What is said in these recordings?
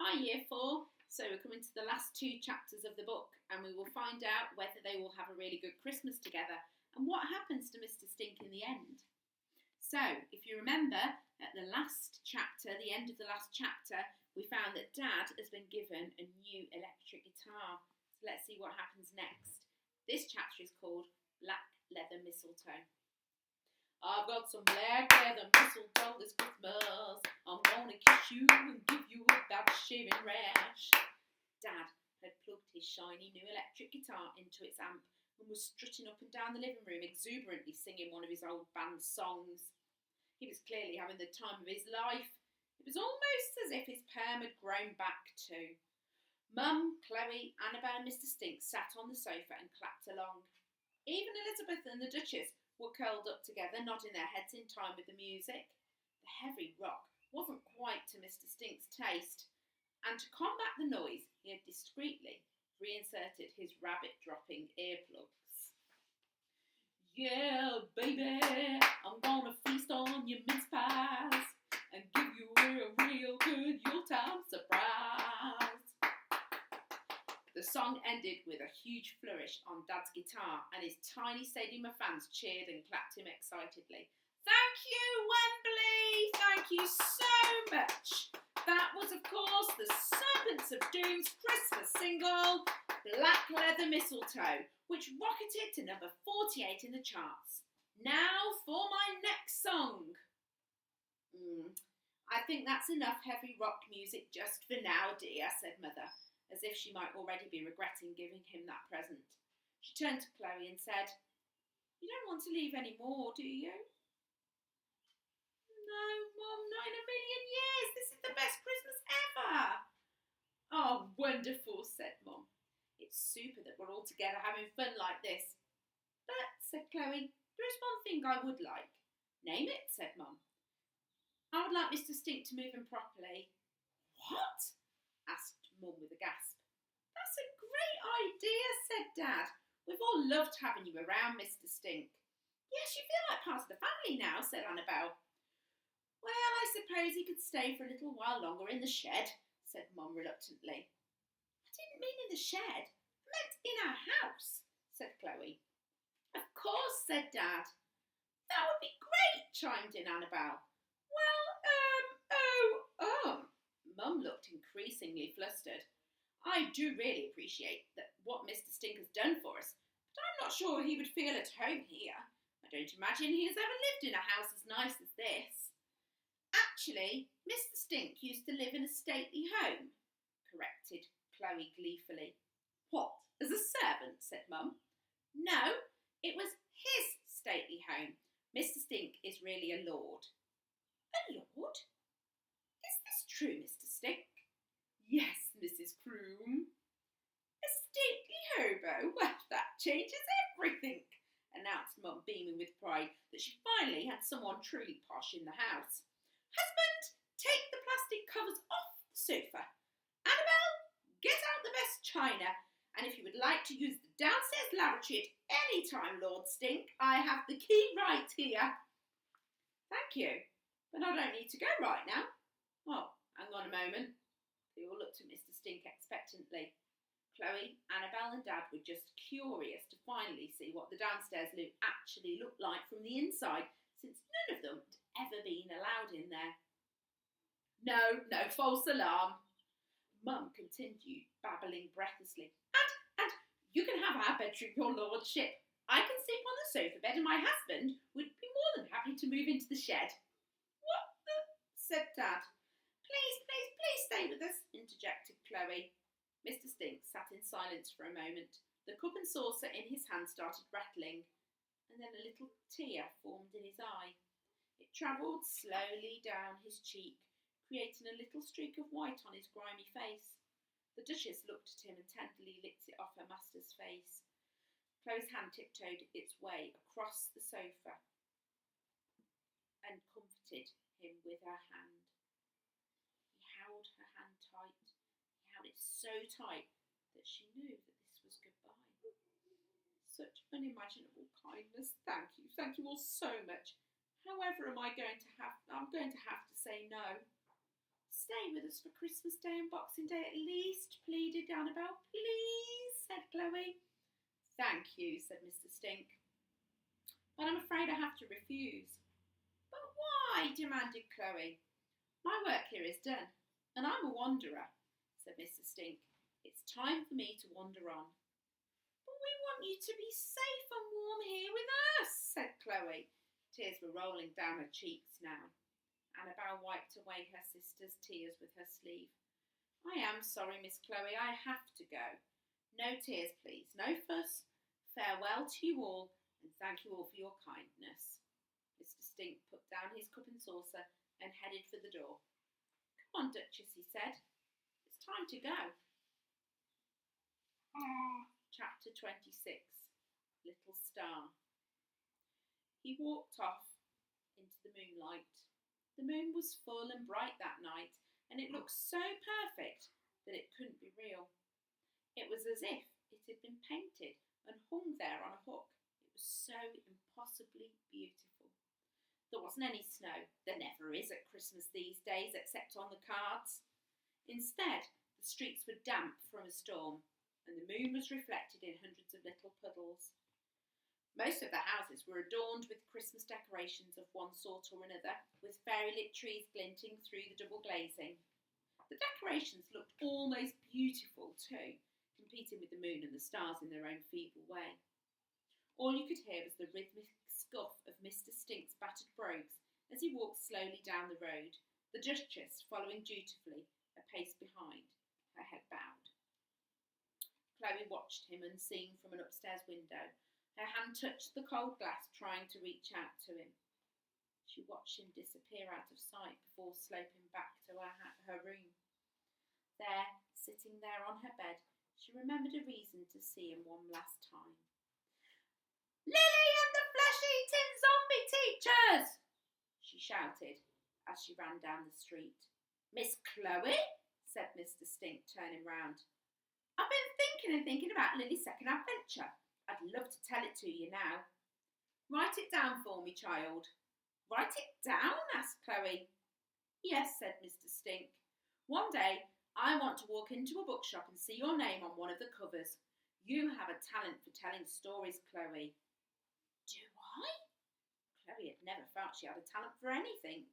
Hi Year 4, so we're coming to the last two chapters of the book and we will find out whether they will have a really good Christmas together and what happens to Mr. Stink in the end. So, if you remember, at the last chapter, the end of the last chapter, we found that Dad has been given a new electric guitar. So let's see what happens next. This chapter is called Black Leather Mistletoe. I've got some black leather mistletoe this Christmas. I'm gonna kiss you and give you a bad shaving rash. Dad had plugged his shiny new electric guitar into its amp and was strutting up and down the living room exuberantly singing one of his old band songs. He was clearly having the time of his life. It was almost as if his perm had grown back too. Mum, Chloe, Annabelle and Mr. Stink sat on the sofa and clapped along. Even Elizabeth and the Duchess were curled up together, nodding their heads in time with the music. The heavy rock wasn't quite to Mr. Stink's taste, and to combat the noise, he had discreetly reinserted his rabbit-dropping earplugs. Yeah, baby, I'm gonna feast on your mince pies and give you a real good Yuletide surprise. The song ended with a huge flourish on Dad's guitar and his tiny stadium of fans cheered and clapped him excitedly. Thank you, Wembley! Thank you so much! That was, of course, the Serpents of Doom's Christmas single, Black Leather Mistletoe, which rocketed to number 48 in the charts. Now for my next song. I think that's enough heavy rock music just for now, dear, said Mother, as if she might already be regretting giving him that present. She turned to Chloe and said, You don't want to leave any more, do you? No, Mum, not in a million years. This is the best Christmas ever. Oh, wonderful, said Mum. It's super that we're all together having fun like this. But, said Chloe, there is one thing I would like. Name it, said Mum. I would like Mr. Stink to move in properly. What? Asked Mum with a gasp. That's a great idea, said Dad. We've all loved having you around, Mr. Stink. Yes, you feel like part of the family now, said Annabelle. Well, I suppose he could stay for a little while longer in the shed, said Mum reluctantly. I didn't mean in the shed. I meant in our house, said Chloe. Of course, said Dad. That would be great, chimed in Annabelle. Well, Mum looked increasingly flustered. I do really appreciate what Mr. Stink has done for us, but I'm not sure he would feel at home here. I don't imagine he has ever lived in a house as nice as this. Actually, Mr. Stink used to live in a stately home, corrected Chloe gleefully. What, as a servant, said Mum. No, it was his stately home. Mr. Stink is really a lord. A lord? Is this true, Mr. Stink? Yes, Mrs. Croom. A stately hobo? Well, that changes everything, announced Mum, beaming with pride that she finally had someone truly posh in the house. Husband, take the plastic covers off the sofa. Annabelle, get out the best china. And if you would like to use the downstairs lavatory at any time, Lord Stink, I have the key right here. Thank you, but I don't need to go right now. Oh, hang on a moment. They all looked at Mr. Stink expectantly. Chloe, Annabelle and Dad were just curious to finally see what the downstairs loo actually looked like from the inside, since none of them had ever been allowed in there. No, false alarm. Mum continued, babbling breathlessly. And you can have our bedroom, your lordship. I can sleep on the sofa bed and my husband would be more than happy to move into the shed. What the? Said Dad. Please stay with us, interjected Chloe. Mr. Stink sat in silence for a moment. The cup and saucer in his hand started rattling, and then a little tear formed in his eye. It travelled slowly down his cheek, creating a little streak of white on his grimy face. The Duchess looked at him and tenderly licked it off her master's face. Chloe's hand tiptoed its way across the sofa and comforted him with her hand. He held her hand tight. He held it so tight that she knew that this was goodbye. Such unimaginable kindness. Thank you all so much. However, I'm going to have to say no. Stay with us for Christmas Day and Boxing Day at least, pleaded Annabel. Please, said Chloe. Thank you, said Mr. Stink. But I'm afraid I have to refuse. But why? Demanded Chloe. My work here is done, and I'm a wanderer, said Mr. Stink. It's time for me to wander on. But we want you to be safe and warm here with us, said Chloe. Tears were rolling down her cheeks now. Annabel wiped away her sister's tears with her sleeve. I am sorry, Miss Chloe, I have to go. No tears, please, no fuss. Farewell to you all, and thank you all for your kindness. Mr. Stink put down his cup and saucer and headed for the door. Come on, Duchess, he said. It's time to go. Chapter 26. Little Star. He walked off into the moonlight. The moon was full and bright that night, and it looked so perfect that it couldn't be real. It was as if it had been painted and hung there on a hook. It was so impossibly beautiful. There wasn't any snow. There never is at Christmas these days, except on the cards. Instead, the streets were damp from a storm, and the moon was reflected in hundreds of little puddles. Most of the houses were adorned with Christmas decorations of one sort or another, with fairy-lit trees glinting through the double glazing. The decorations looked almost beautiful too, competing with the moon and the stars in their own feeble way. All you could hear was the rhythmic scuff of Mr. Stink's battered brogues as he walked slowly down the road, the Duchess following dutifully, a pace behind, her head bowed. Chloe watched him unseen from an upstairs window. Her hand touched the cold glass, trying to reach out to him. She watched him disappear out of sight before sloping back to her room. There, sitting there on her bed, she remembered a reason to see him one last time. Lily and the flesh-eating zombie teachers! She shouted as she ran down the street. Miss Chloe? Said Mr. Stink, turning round. I've been thinking about Lily's second adventure. I'd love to tell it to you now. Write it down for me, child. Write it down? Asked Chloe. Yes, said Mr. Stink. One day I want to walk into a bookshop and see your name on one of the covers. You have a talent for telling stories, Chloe. Do I? Chloe had never felt she had a talent for anything.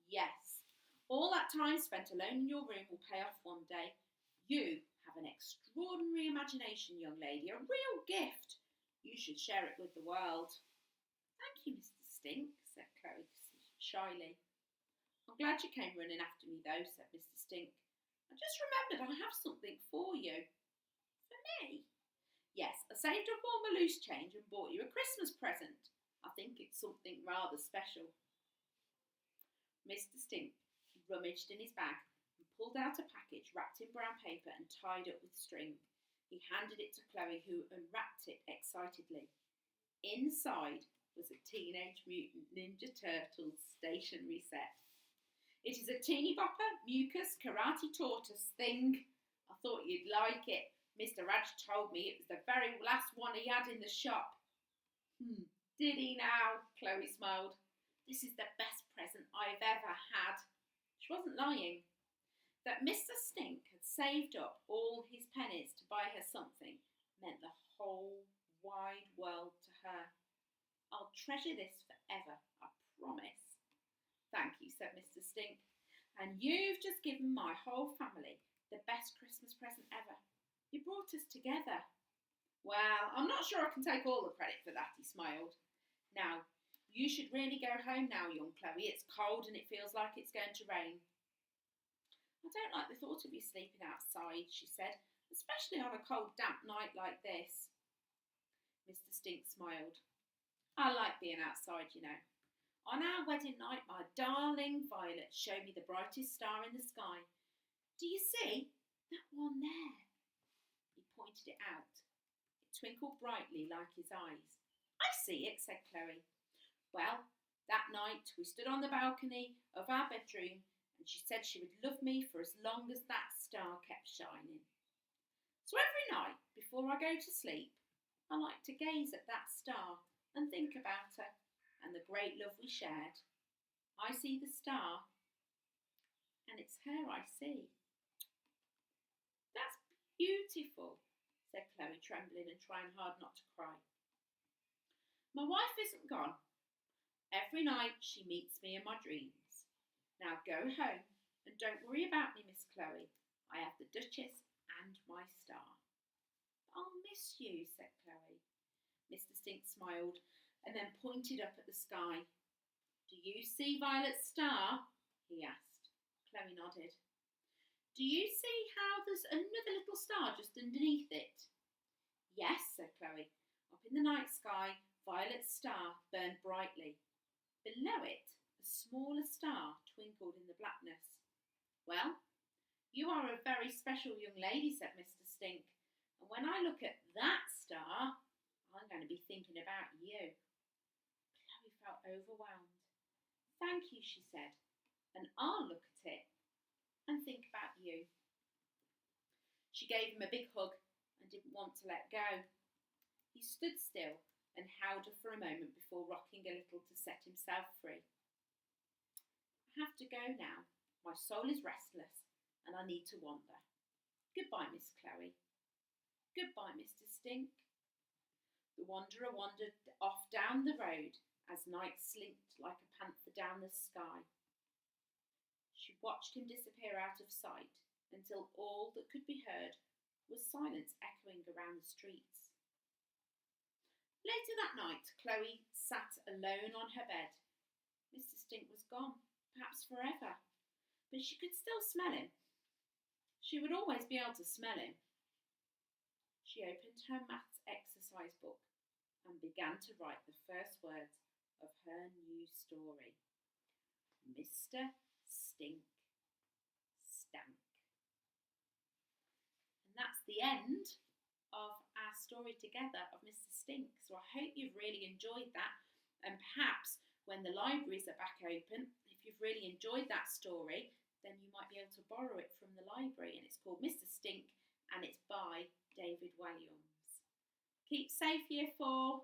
Yes. All that time spent alone in your room will pay off one day. You have an extraordinary imagination, young lady, a real gift. You should share it with the world. Thank you, Mr. Stink, said Chloe shyly. I'm glad you came running after me, though, said Mr. Stink. I just remembered I have something for you. For me? Yes, I saved up all my loose change and bought you a Christmas present. I think it's something rather special. Mr. Stink rummaged in his bag and pulled out a package wrapped in brown paper and tied up with string. He handed it to Chloe, who unwrapped it excitedly. Inside was a Teenage Mutant Ninja Turtles stationery set. It is a teeny bopper, mucus, karate tortoise thing. I thought you'd like it. Mr. Raj told me it was the very last one he had in the shop. Did he now? Chloe smiled. This is the best present I've ever had. She wasn't lying. That Mr. Stink had saved up all his pennies to buy her something meant the whole wide world to her. I'll treasure this forever, I promise. Thank you, said Mr. Stink. And you've just given my whole family the best Christmas present ever. You brought us together. Well, I'm not sure I can take all the credit for that, he smiled. Now, you should really go home now, young Chloe. It's cold and it feels like it's going to rain. I don't like the thought of you sleeping outside, she said, especially on a cold, damp night like this. Mr. Stink smiled. I like being outside, you know. On our wedding night, my darling Violet showed me the brightest star in the sky. Do you see? That one there. He pointed it out. It twinkled brightly like his eyes. I see it, said Chloe. Well, that night we stood on the balcony of our bedroom and she said she would love me for as long as that star kept shining. So every night, before I go to sleep, I like to gaze at that star and think about her and the great love we shared. I see the star and it's her I see. That's beautiful, said Chloe, trembling and trying hard not to cry. My wife isn't gone. Every night she meets me in my dreams. Now go home and don't worry about me, Miss Chloe. I have the Duchess and my star. I'll miss you, said Chloe. Mr. Stink smiled and then pointed up at the sky. Do you see Violet's star? He asked. Chloe nodded. Do you see how there's another little star just underneath it? Yes, said Chloe. Up in the night sky, Violet's star burned brightly. Below it, a smaller star twinkled in the blackness. Well, you are a very special young lady, said Mr. Stink. And when I look at that star, I'm going to be thinking about you. Chloe felt overwhelmed. Thank you, she said, and I'll look at it and think about you. She gave him a big hug and didn't want to let go. He stood still and held her for a moment before rocking a little to set himself free. I have to go now. My soul is restless and I need to wander. Goodbye, Miss Chloe. Goodbye, Mr. Stink. The wanderer wandered off down the road as night slinked like a panther down the sky. She watched him disappear out of sight until all that could be heard was silence echoing around the streets. Later that night, Chloe sat alone on her bed. Mr. Stink was gone, perhaps forever, but she could still smell him. She would always be able to smell him. She opened her maths exercise book and began to write the first words of her new story. Mr. Stink stank. And that's the end of our story together of Mr. Stink. So I hope you've really enjoyed that, and perhaps when the libraries are back open, if you've really enjoyed that story, then you might be able to borrow it from the library, and it's called Mr. Stink and it's by David Walliams. Keep safe, Year 4.